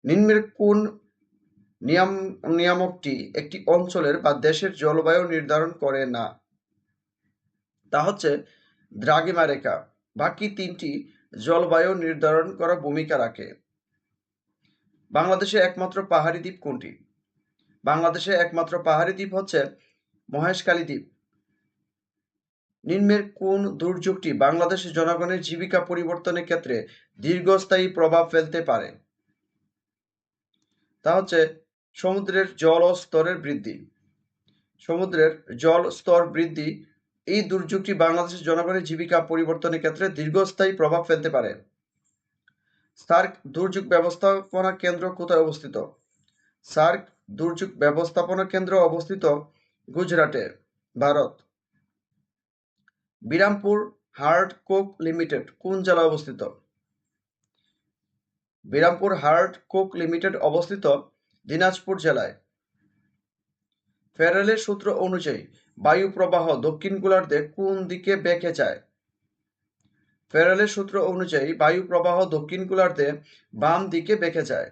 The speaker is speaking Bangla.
নিম্নের কোন নিয়ামকটি একটি অঞ্চলের বা দেশের জলবায়ু নির্ধারণ করে না? তা হচ্ছে দ্রাঘিমা রেখা। বাকি তিনটি জলবায়ু নির্ধারণ করা ভূমিকা রাখে। বাংলাদেশে একমাত্র পাহাড়ি দ্বীপ কোনটি? বাংলাদেশে একমাত্র পাহাড়ি দ্বীপ হচ্ছে মহেশখালী দ্বীপ। নিম্নের কোন দুর্যোগটি বাংলাদেশের জনগণের জীবিকা পরিবর্তনের ক্ষেত্রে দীর্ঘস্থায়ী প্রভাব ফেলতে পারে? তা হচ্ছে সমুদ্রের জল স্তরের বৃদ্ধি। সমুদ্রের জল স্তর বৃদ্ধি এই দুর্যোগটি বাংলাদেশের জনগণের জীবিকা পরিবর্তনের ক্ষেত্রে দীর্ঘস্থায়ী প্রভাব ফেলতে পারে। সার্ক দুর্যোগ ব্যবস্থাপনা কেন্দ্র কোথায় অবস্থিত? সার্ক দুর্যোগ ব্যবস্থাপনা কেন্দ্র অবস্থিত গুজরাটে, Bharat. Birampur hard Coke limited কোন জেলায় অবস্থিত? বিরামপুর হার্ড কোক লিমিটেড অবস্থিত দিনাজপুর জেলায়। ফ্যারেলের সূত্র অনুযায়ী বায়ু প্রবাহ দক্ষিণ গোলার্ধে কোন দিকে বেঁকে যায়? ফ্যারেলের সূত্র অনুযায়ী বায়ু প্রবাহ দক্ষিণ গোলার্ধে বাম দিকে বেঁকে যায়।